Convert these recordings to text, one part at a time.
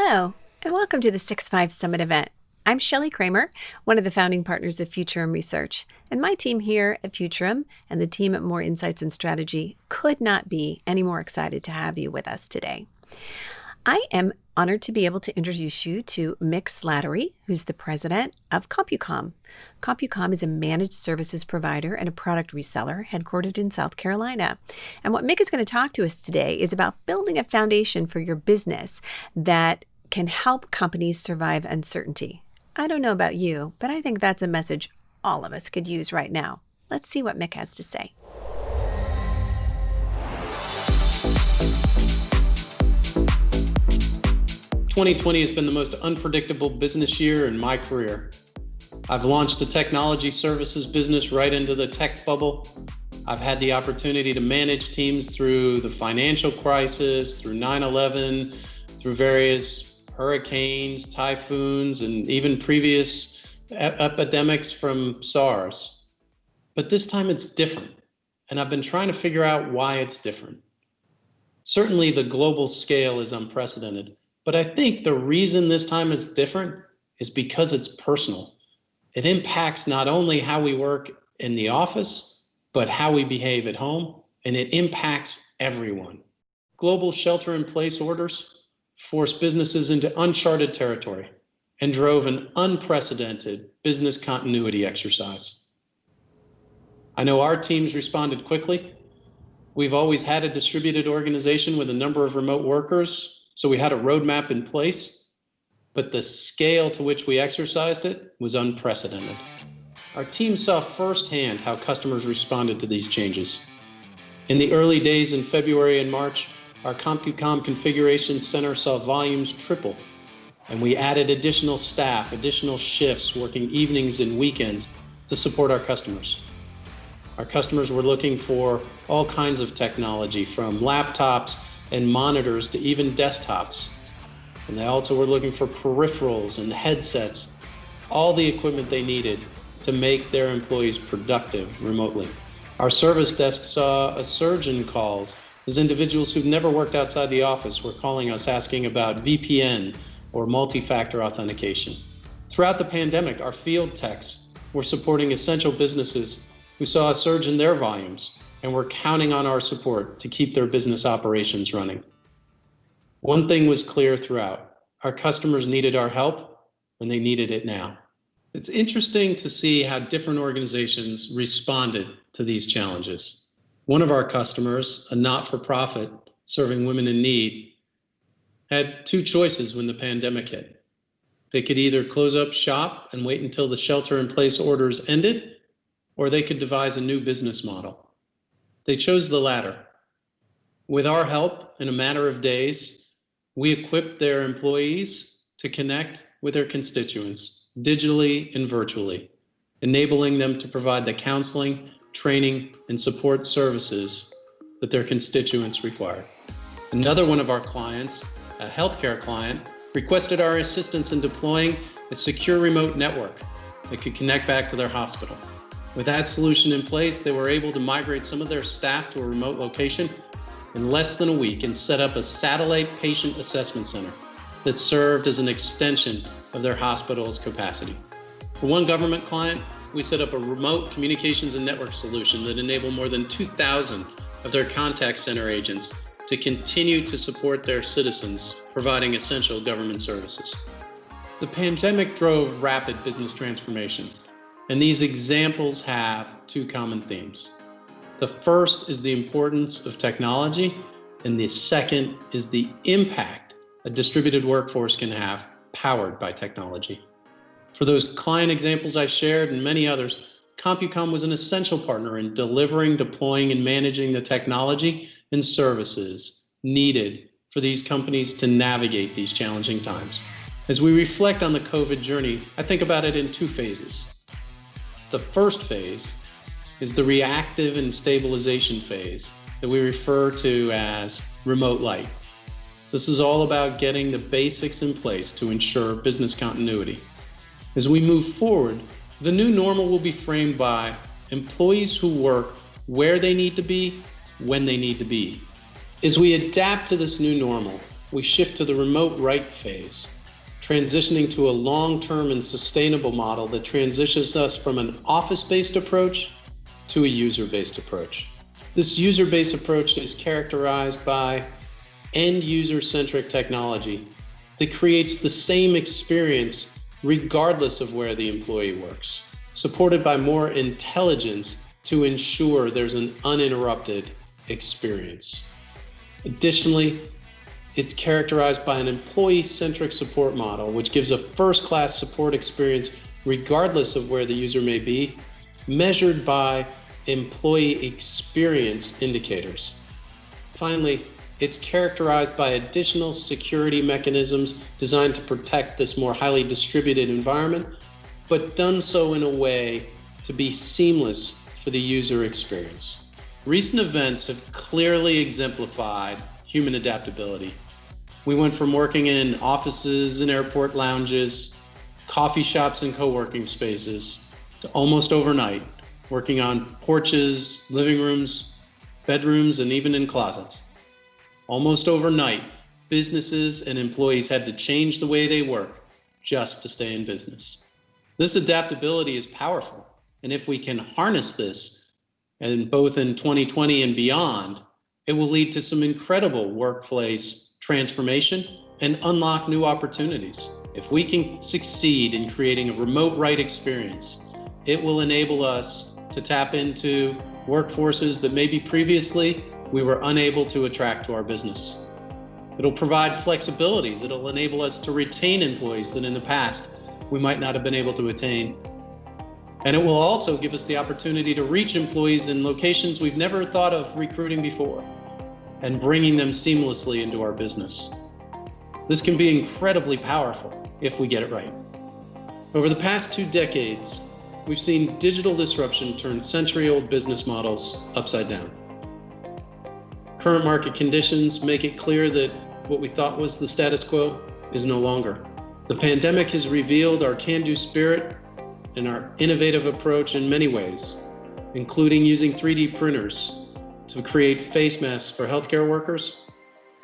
Hello, and welcome to the 6-5 Summit event. I'm Shelley Kramer, one of the founding partners of Futurum Research, and my team here at Futurum and the team at More Insights and Strategy could not be any more excited to have you with us today. I am honored to be able to introduce you to Mick Slattery, who's the president of CompuCom. CompuCom is a managed services provider and a product reseller headquartered in South Carolina. And what Mick is going to talk to us today is about building a foundation for your business that can help companies survive uncertainty. I don't know about you, but I think that's a message all of us could use right now. Let's see what Mick has to say. "2020 has been the most unpredictable business year in my career. I've launched a technology services business right into the tech bubble. I've had the opportunity to manage teams through the financial crisis, through 9/11, through various hurricanes, typhoons, and even previous epidemics from SARS. But this time it's different, and I've been trying to figure out why it's different. Certainly the global scale is unprecedented. But I think the reason this time it's different is because it's personal. It impacts not only how we work in the office, but how we behave at home, and it impacts everyone. Global shelter-in-place orders forced businesses into uncharted territory and drove an unprecedented business continuity exercise. I know our teams responded quickly. We've always had a distributed organization with a number of remote workers, so we had a roadmap in place, but the scale to which we exercised it was unprecedented. Our team saw firsthand how customers responded to these changes. In the early days in February and March, our CompuCom Configuration Center saw volumes triple, and we added additional staff, additional shifts, working evenings and weekends to support our customers. Our customers were looking for all kinds of technology, from laptops and monitors to even desktops. And they also were looking for peripherals and headsets, all the equipment they needed to make their employees productive remotely. Our service desk saw a surge in calls as individuals who've never worked outside the office were calling us asking about VPN or multi-factor authentication. Throughout the pandemic, our field techs were supporting essential businesses who saw a surge in their volumes and were counting on our support to keep their business operations running. One thing was clear throughout: our customers needed our help, and they needed it now. It's interesting to see how different organizations responded to these challenges. One of our customers, a not-for-profit serving women in need, had two choices when the pandemic hit. They could either close up shop and wait until the shelter-in-place orders ended, or they could devise a new business model. They chose the latter. With our help, in a matter of days, we equipped their employees to connect with their constituents digitally and virtually, enabling them to provide the counseling, training, and support services that their constituents require. Another one of our clients, a healthcare client, requested our assistance in deploying a secure remote network that could connect back to their hospital. With that solution in place, they were able to migrate some of their staff to a remote location in less than a week and set up a satellite patient assessment center that served as an extension of their hospital's capacity. For one government client, we set up a remote communications and network solution that enabled more than 2,000 of their contact center agents to continue to support their citizens, providing essential government services. The pandemic drove rapid business transformation. And these examples have two common themes. The first is the importance of technology, and the second is the impact a distributed workforce can have powered by technology. For those client examples I shared and many others, CompuCom was an essential partner in delivering, deploying, and managing the technology and services needed for these companies to navigate these challenging times. As we reflect on the COVID journey, I think about it in two phases. The first phase is the reactive and stabilization phase that we refer to as remote light. This is all about getting the basics in place to ensure business continuity. As we move forward, the new normal will be framed by employees who work where they need to be, when they need to be. As we adapt to this new normal, we shift to the remote right phase, transitioning to a long-term and sustainable model that transitions us from an office-based approach to a user-based approach. This user-based approach is characterized by end user-centric technology that creates the same experience regardless of where the employee works, supported by more intelligence to ensure there's an uninterrupted experience. Additionally, it's characterized by an employee-centric support model, which gives a first-class support experience regardless of where the user may be, measured by employee experience indicators. Finally, it's characterized by additional security mechanisms designed to protect this more highly distributed environment, but done so in a way to be seamless for the user experience. Recent events have clearly exemplified human adaptability. We went from working in offices and airport lounges, coffee shops and co-working spaces, to almost overnight, working on porches, living rooms, bedrooms, and even in closets. Almost overnight, businesses and employees had to change the way they work just to stay in business. This adaptability is powerful, and if we can harness this, and both in 2020 and beyond, it will lead to some incredible workplace transformation and unlock new opportunities. If we can succeed in creating a remote right experience, it will enable us to tap into workforces that maybe previously we were unable to attract to our business. It'll provide flexibility that'll enable us to retain employees that in the past we might not have been able to attain. And it will also give us the opportunity to reach employees in locations we've never thought of recruiting before and bringing them seamlessly into our business. This can be incredibly powerful if we get it right. Over the past 2 decades, we've seen digital disruption turn century-old business models upside down. Current market conditions make it clear that what we thought was the status quo is no longer. The pandemic has revealed our can-do spirit and our innovative approach in many ways, including using 3D printers to create face masks for healthcare workers,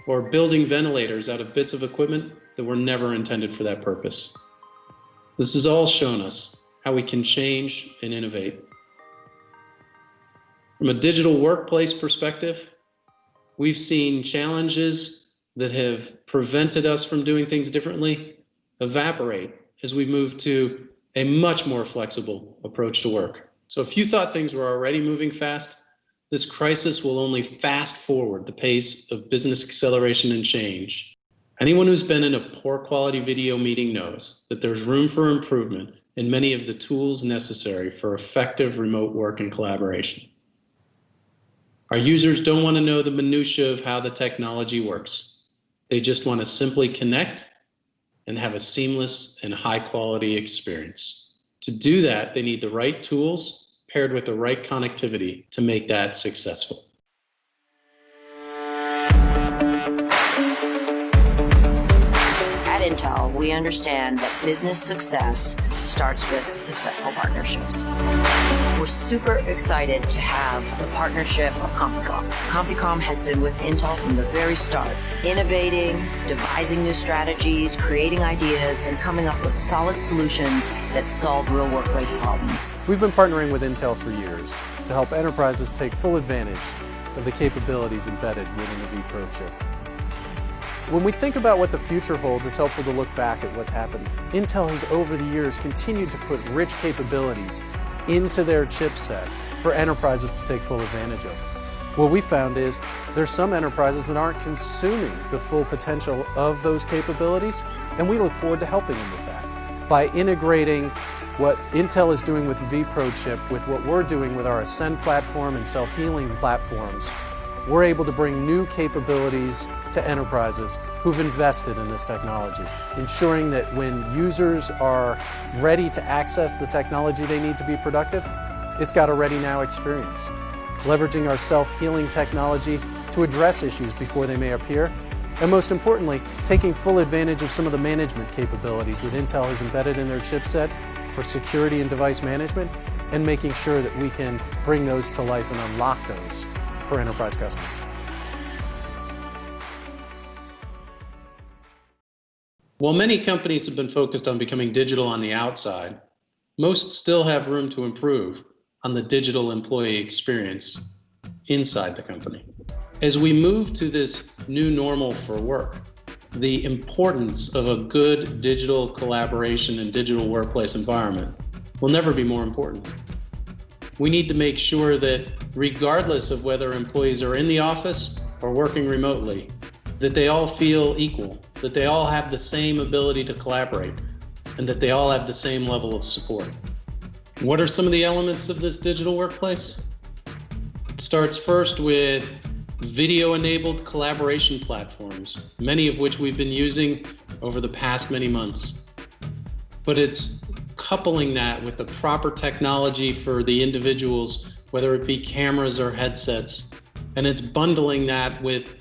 or building ventilators out of bits of equipment that were never intended for that purpose. This has all shown us how we can change and innovate. From a digital workplace perspective, we've seen challenges that have prevented us from doing things differently evaporate as we move to a much more flexible approach to work. So if you thought things were already moving fast, this crisis will only fast forward the pace of business acceleration and change. Anyone who's been in a poor quality video meeting knows that there's room for improvement in many of the tools necessary for effective remote work and collaboration. Our users don't want to know the minutia of how the technology works. They just want to simply connect and have a seamless and high quality experience. To do that, they need the right tools paired with the right connectivity to make that successful. At Intel, we understand that business success starts with successful partnerships. We're super excited to have the partnership of CompuCom. CompuCom has been with Intel from the very start, innovating, devising new strategies, creating ideas, and coming up with solid solutions that solve real workplace problems. We've been partnering with Intel for years to help enterprises take full advantage of the capabilities embedded within the vPro chip. When we think about what the future holds, it's helpful to look back at what's happened. Intel has over the years continued to put rich capabilities into their chipset for enterprises to take full advantage of. What we found is there's some enterprises that aren't consuming the full potential of those capabilities, and we look forward to helping them with that. By integrating what Intel is doing with vPro chip with what we're doing with our Ascend platform and self-healing platforms, we're able to bring new capabilities to enterprises who've invested in this technology, ensuring that when users are ready to access the technology they need to be productive, it's got a ready now experience. Leveraging our self-healing technology to address issues before they may appear, and most importantly, taking full advantage of some of the management capabilities that Intel has embedded in their chipset for security and device management, and making sure that we can bring those to life and unlock those for enterprise customers. While many companies have been focused on becoming digital on the outside, most still have room to improve on the digital employee experience inside the company. As we move to this new normal for work, the importance of a good digital collaboration and digital workplace environment will never be more important. We need to make sure that regardless of whether employees are in the office or working remotely, that they all feel equal, that they all have the same ability to collaborate, and that they all have the same level of support. What are some of the elements of this digital workplace? It starts first with video-enabled collaboration platforms, many of which we've been using over the past many months. But it's coupling that with the proper technology for the individuals, whether it be cameras or headsets, and it's bundling that with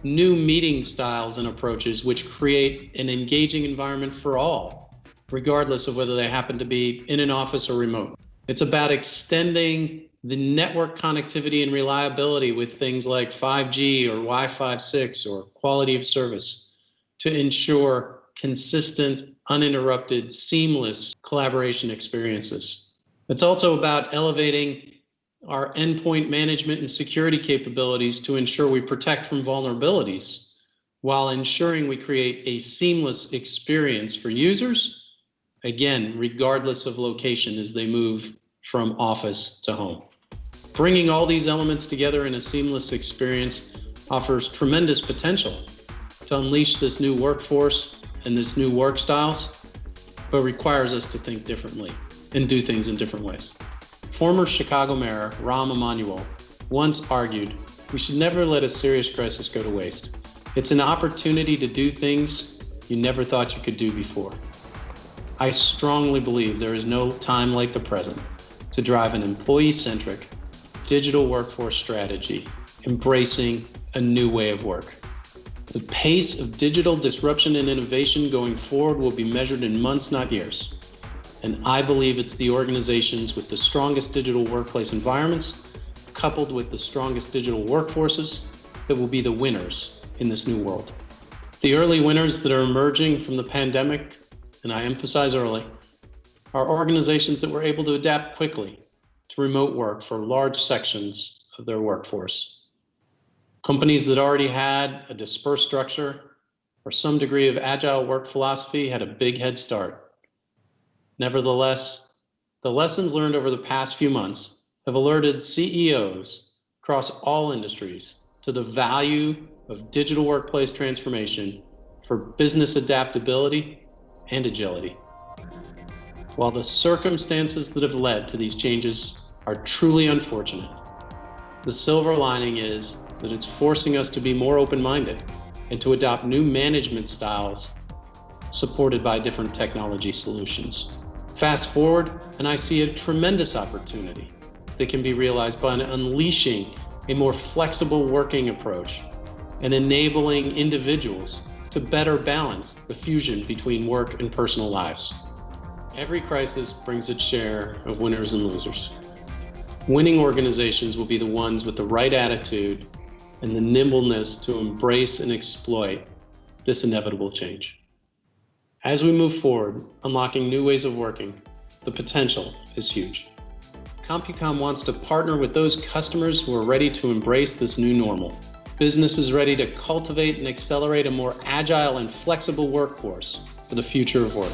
new meeting styles and approaches which create an engaging environment for all, regardless of whether they happen to be in an office or remote. It's about extending the network connectivity and reliability with things like 5G or Wi-Fi 6 or quality of service to ensure consistent, uninterrupted, seamless collaboration experiences. It's also about elevating our endpoint management and security capabilities to ensure we protect from vulnerabilities while ensuring we create a seamless experience for users, again, regardless of location as they move from office to home. Bringing all these elements together in a seamless experience offers tremendous potential to unleash this new workforce and this new work styles, but requires us to think differently and do things in different ways. Former Chicago Mayor Rahm Emanuel once argued, we should never let a serious crisis go to waste. It's an opportunity to do things you never thought you could do before. I strongly believe there is no time like the present to drive an employee-centric digital workforce strategy, embracing a new way of work. The pace of digital disruption and innovation going forward will be measured in months, not years. And I believe it's the organizations with the strongest digital workplace environments, coupled with the strongest digital workforces, that will be the winners in this new world. The early winners that are emerging from the pandemic, and I emphasize early, are organizations that were able to adapt quickly to remote work for large sections of their workforce. Companies that already had a dispersed structure or some degree of agile work philosophy had a big head start. Nevertheless, the lessons learned over the past few months have alerted CEOs across all industries to the value of digital workplace transformation for business adaptability and agility. While the circumstances that have led to these changes are truly unfortunate, the silver lining is that it's forcing us to be more open-minded and to adopt new management styles supported by different technology solutions. Fast forward, and I see a tremendous opportunity that can be realized by unleashing a more flexible working approach and enabling individuals to better balance the fusion between work and personal lives. Every crisis brings its share of winners and losers. Winning organizations will be the ones with the right attitude and the nimbleness to embrace and exploit this inevitable change. As we move forward, unlocking new ways of working, the potential is huge. CompuCom wants to partner with those customers who are ready to embrace this new normal. Businesses ready to cultivate and accelerate a more agile and flexible workforce for the future of work.